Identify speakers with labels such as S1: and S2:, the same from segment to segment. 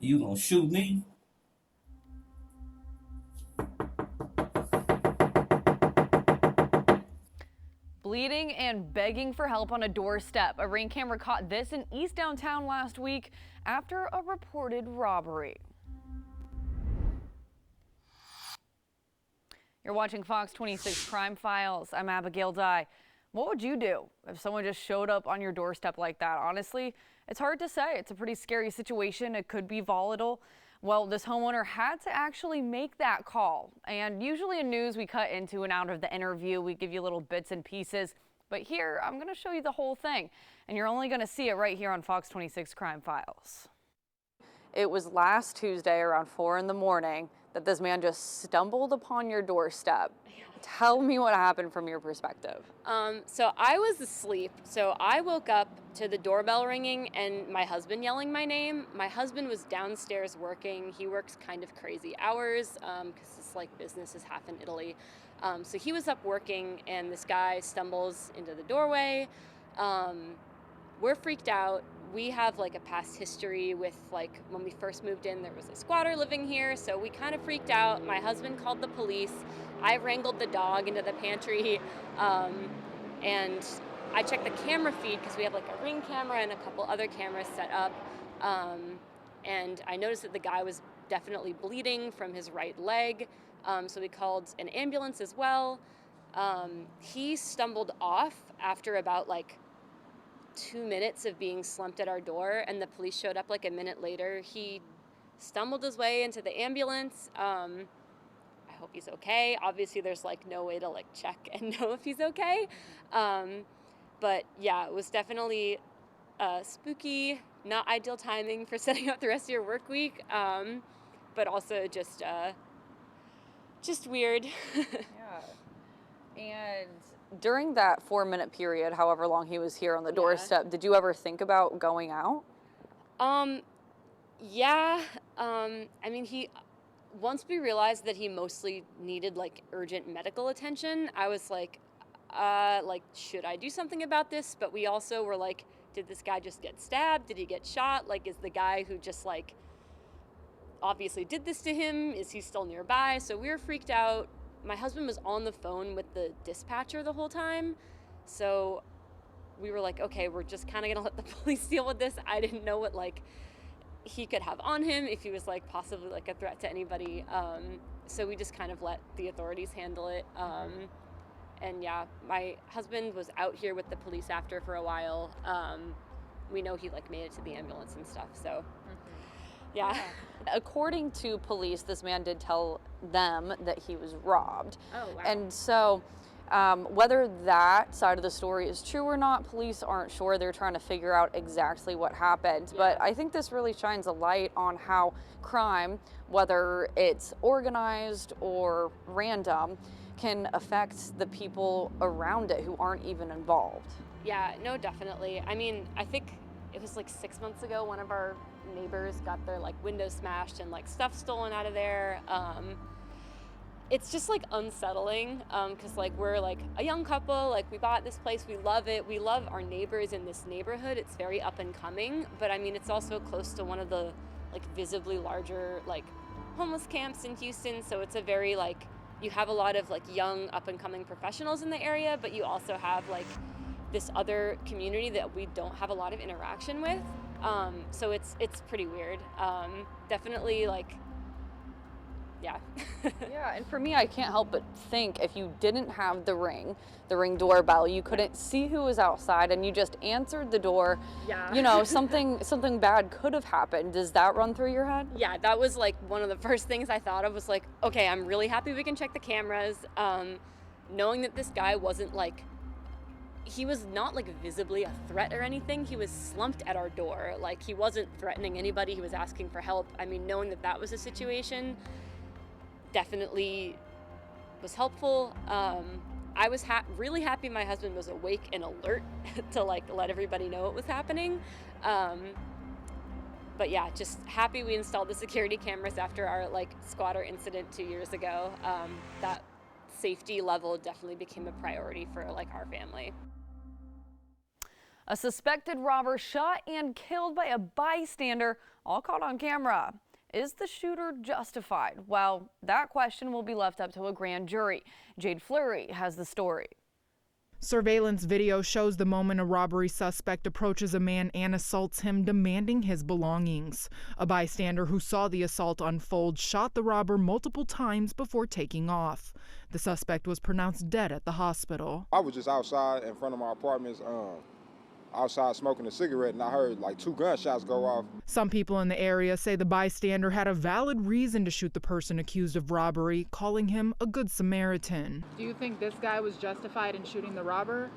S1: You gonna shoot me?
S2: Bleeding and begging for help on a doorstep. A Ring camera caught this in East Downtown last week after a reported robbery. You're watching Fox 26 Crime Files. I'm Abigail Dye. What would you do if someone just showed up on your doorstep like that? Honestly, it's hard to say. It's a pretty scary situation. It could be volatile. Well, this homeowner had to actually make that call. And usually in news, we cut into and out of the interview. We give you little bits and pieces. But here, I'm going to show you the whole thing. And you're only going to see it right here on Fox 26 Crime Files. It was last Tuesday around 4 in the morning that this man just stumbled upon your doorstep. Tell me what happened from your perspective.
S3: So I was asleep. So I woke up to the doorbell ringing and my husband yelling my name. My husband was downstairs working. He works kind of crazy hours because this like business is half in Italy. So he was up working and this guy stumbles into the doorway. We're freaked out. We have like a past history with like when we first moved in, there was a squatter living here. So we kind of freaked out. My husband called the police. I wrangled the dog into the pantry. And I checked the camera feed because we have like a Ring camera and a couple other cameras set up. And I noticed that the guy was definitely bleeding from his right leg. So we called an ambulance as well. He stumbled off after about like 2 minutes of being slumped at our door, and the police showed up like a minute later. He stumbled his way into the ambulance. I hope he's okay. Obviously there's like no way to like check and know if he's okay. But yeah, it was definitely spooky, not ideal timing for setting up the rest of your work week. But also just weird.
S2: Yeah. And during that 4-minute period, however long he was here on the doorstep, did you ever think about going out?
S3: Yeah. I mean, once we realized that he mostly needed like urgent medical attention, I was like, should I do something about this? But we also were like, did this guy just get stabbed? Did he get shot? Like, is the guy who just like obviously did this to him, is he still nearby? So we were freaked out. My husband was on the phone with the dispatcher the whole time. So we were like, okay, we're just kind of gonna let the police deal with this. I didn't know what like he could have on him, if he was like possibly like a threat to anybody. So we just kind of let the authorities handle it. And yeah, my husband was out here with the police after for a while. We know he like made it to the ambulance and stuff. So yeah.
S2: According to police, this man did tell them that he was robbed.
S3: Oh, wow.
S2: And so whether that side of the story is true or not, police aren't sure. They're trying to figure out exactly what happened. But I think this really shines a light on how crime, whether it's organized or random, can affect the people around it who aren't even involved.
S3: Yeah, no, definitely. I mean, I think it was like 6 months ago, one of our neighbors got their like window smashed and like stuff stolen out of there. It's just like unsettling because like we're like a young couple, like we bought this place, we love it, we love our neighbors in this neighborhood. It's very up and coming, but I mean it's also close to one of the like visibly larger like homeless camps in Houston, so it's a very like you have a lot of like young up and coming professionals in the area, but you also have like this other community that we don't have a lot of interaction with. So it's pretty weird. Definitely like, yeah.
S2: Yeah, and for me, I can't help but think if you didn't have the ring doorbell, you couldn't see who was outside and you just answered the door,
S3: Yeah.
S2: you know, something bad could have happened. Does that run through your head?
S3: Yeah, that was like one of the first things I thought of was like, okay, I'm really happy we can check the cameras. Knowing that this guy wasn't like, he was not like visibly a threat or anything. He was slumped at our door. Like he wasn't threatening anybody. He was asking for help. I mean, knowing that that was a situation definitely was helpful. I was really happy my husband was awake and alert to like let everybody know what was happening. But yeah, just happy we installed the security cameras after our like squatter incident 2 years ago. That safety level definitely became a priority for like our family.
S2: A suspected robber shot and killed by a bystander, all caught on camera. Is the shooter justified? Well, that question will be left up to a grand jury. Jade Fleury has the story.
S1: Surveillance video shows the moment a robbery suspect approaches a man and assaults him, demanding his belongings. A bystander who saw the assault unfold shot the robber multiple times before taking off. The suspect was pronounced dead at the hospital.
S4: I was just outside in front of my apartments, outside smoking a cigarette, and I heard like 2 gunshots go off.
S1: Some people in the area say the bystander had a valid reason to shoot the person accused of robbery, calling him a good Samaritan.
S5: Do you think this guy was justified in shooting the robber?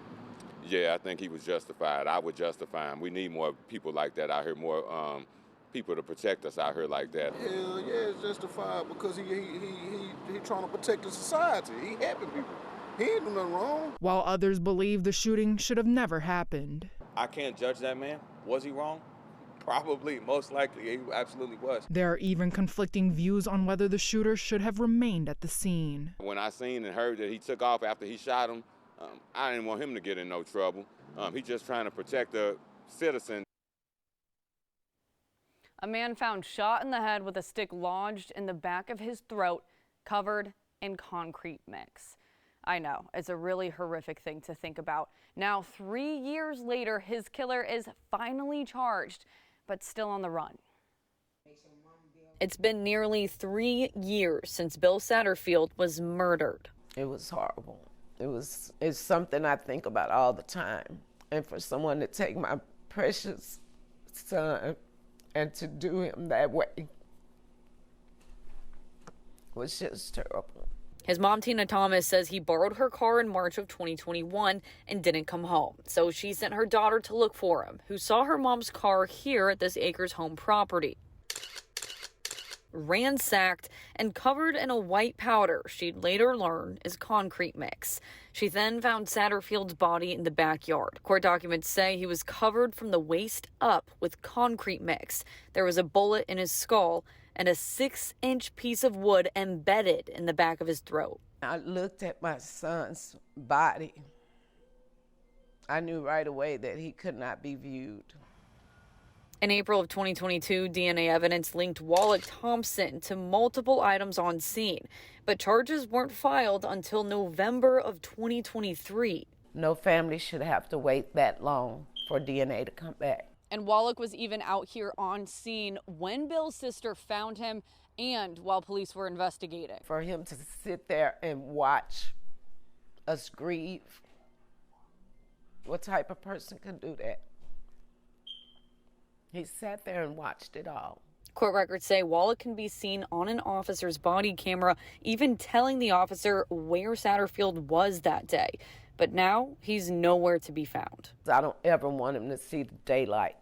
S6: Yeah, I think he was justified. I would justify him. We need more people like that out here, more people to protect us out here like that.
S7: Hell yeah, it's justified because he trying to protect the society. He helping people. He ain't do nothing wrong.
S1: While others believe the shooting should have never happened.
S6: I can't judge that man. Was he wrong? Probably, most likely, he absolutely was.
S1: There are even conflicting views on whether the shooter should have remained at the scene.
S6: When I seen and heard that he took off after he shot him, I didn't want him to get in no trouble. He's just trying to protect the citizen.
S2: A man found shot in the head with a stick lodged in the back of his throat, covered in concrete mix. I know, it's a really horrific thing to think about. Now, 3 years later, his killer is finally charged, but still on the run. It's been nearly 3 years since Bill Satterfield was murdered.
S8: It was horrible. It's something I think about all the time. And for someone to take my precious son and to do him that way was just terrible.
S2: His mom, Tina Thomas, says he borrowed her car in March of 2021 and didn't come home. So she sent her daughter to look for him, who saw her mom's car here at this Acres home property. Ransacked and covered in a white powder she'd later learn is concrete mix. She then found Satterfield's body in the backyard. Court documents say he was covered from the waist up with concrete mix. There was a bullet in his skull and a 6-inch piece of wood embedded in the back of his throat.
S8: I looked at my son's body. I knew right away that he could not be viewed.
S2: In April of 2022, DNA evidence linked Wallach Thompson to multiple items on scene, but charges weren't filed until November of 2023.
S8: No family should have to wait that long for DNA to come back.
S2: And Wallach was even out here on scene when Bill's sister found him and while police were investigating.
S8: For him to sit there and watch us grieve, what type of person can do that? He sat there and watched it all.
S2: Court records say Wallach can be seen on an officer's body camera, even telling the officer where Satterfield was that day. But now he's nowhere to be found.
S8: I don't ever want him to see the daylight.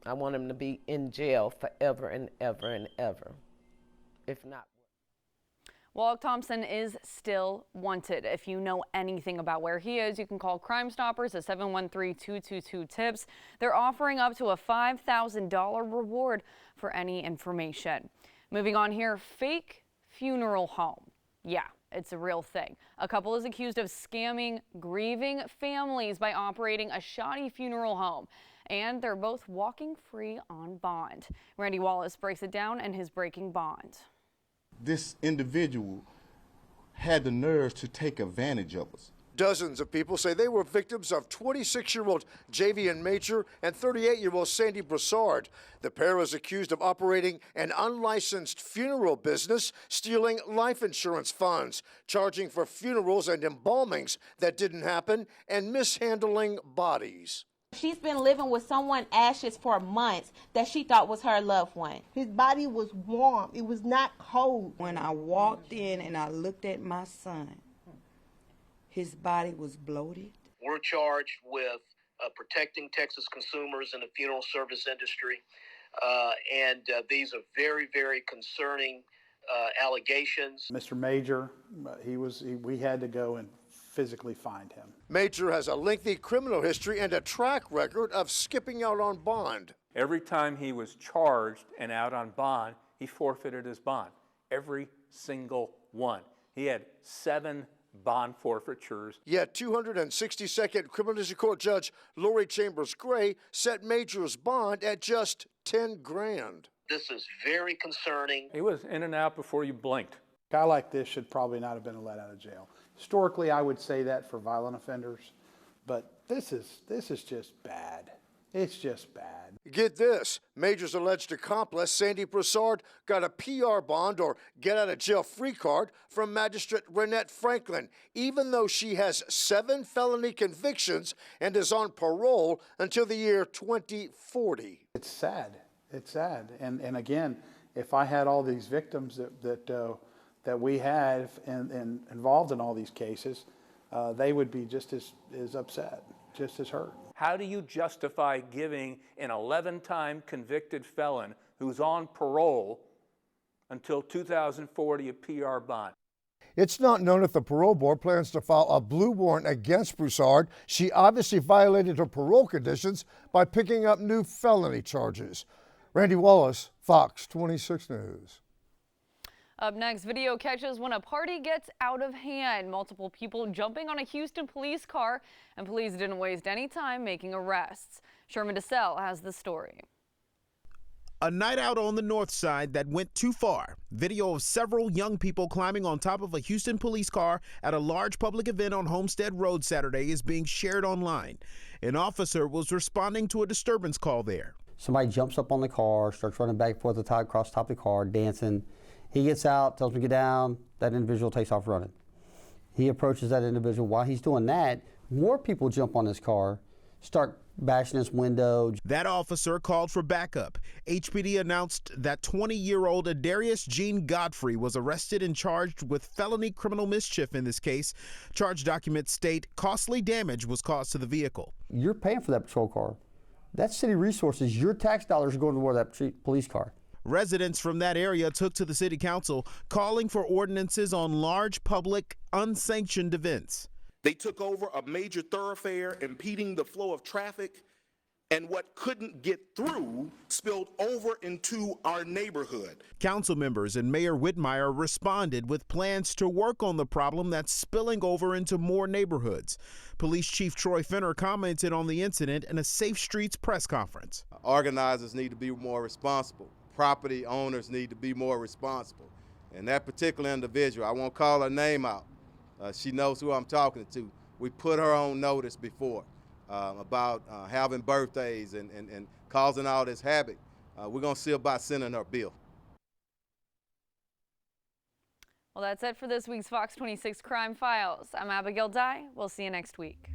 S8: I want him to be in jail forever and ever and ever, if not.
S2: Wallach Thompson is still wanted. If you know anything about where he is, you can call Crime Stoppers at 713-222-TIPS. They're offering up to a $5,000 reward for any information. Moving on here, fake funeral home. Yeah, it's a real thing. A couple is accused of scamming grieving families by operating a shoddy funeral home. And they're both walking free on bond. Randy Wallace breaks it down in his Breaking Bond.
S7: This individual had the nerve to take advantage of us.
S9: Dozens of people say they were victims of 26-year-old Javian Major and 38-year-old Sandy Broussard. The pair was accused of operating an unlicensed funeral business, stealing life insurance funds, charging for funerals and embalmings that didn't happen, and mishandling bodies.
S10: She's been living with someone ashes for months that she thought was her loved one.
S11: His body was warm. It was not cold.
S12: When I walked in and I looked at my son, his body was bloated.
S13: We're charged with protecting Texas consumers in the funeral service industry. And these are very, very concerning allegations.
S14: Mr. Major, we had to go and physically find him.
S9: Major has a lengthy criminal history and a track record of skipping out on bond.
S15: Every time he was charged and out on bond, he forfeited his bond. Every single one. He had 7 bond forfeitures.
S9: Yet 262nd Criminal District Court Judge Lori Chambers Gray set Major's bond at just 10 grand.
S13: This is very concerning.
S15: He was in and out before you blinked.
S14: A guy like this should probably not have been let out of jail. Historically, I would say that for violent offenders, but this is just bad. It's just bad.
S9: Get this, Major's alleged accomplice, Sandy Broussard, got a PR bond or get-out-of-jail-free card from Magistrate Renette Franklin, even though she has 7 felony convictions and is on parole until the year 2040.
S14: It's sad. It's sad. And again, if I had all these victims that we have and involved in all these cases, they would be just as upset, just as hurt.
S15: How do you justify giving an 11-time convicted felon who's on parole until 2040 a PR bond?
S9: It's not known if the parole board plans to file a blue warrant against Broussard. She obviously violated her parole conditions by picking up new felony charges. Randy Wallace, Fox 26 News.
S2: Up next, video catches when a party gets out of hand. Multiple people jumping on a Houston police car, and police didn't waste any time making arrests. Sherman DeSalle has the story.
S16: A night out on the north side that went too far. Video of several young people climbing on top of a Houston police car at a large public event on Homestead Road Saturday is being shared online. An officer was responding to a disturbance call there.
S17: Somebody jumps up on the car, starts running back and forth across the top of the car, dancing. He gets out, tells me to get down. That individual takes off running. He approaches that individual. While he's doing that, more people jump on his car, start bashing his window.
S16: That officer called for backup. HPD announced that 20-year-old Adarius Gene Godfrey was arrested and charged with felony criminal mischief in this case. Charge documents state costly damage was caused to the vehicle.
S17: You're paying for that patrol car. That's city resources. Your tax dollars are going toward that police car.
S16: Residents from that area took to the city council calling for ordinances on large public unsanctioned events.
S18: They took over a major thoroughfare, impeding the flow of traffic, and what couldn't get through spilled over into our neighborhood.
S16: Council members and Mayor Whitmire responded with plans to work on the problem that's spilling over into more neighborhoods. Police Chief Troy Fenner commented on the incident in a Safe Streets press conference.
S19: Organizers need to be more responsible. Property owners need to be more responsible. And that particular individual, I won't call her name out. She knows who I'm talking to. We put her on notice before about having birthdays and causing all this havoc. We're going to see about sending her bill.
S2: Well, that's it for this week's Fox 26 Crime Files. I'm Abigail Dye. We'll see you next week.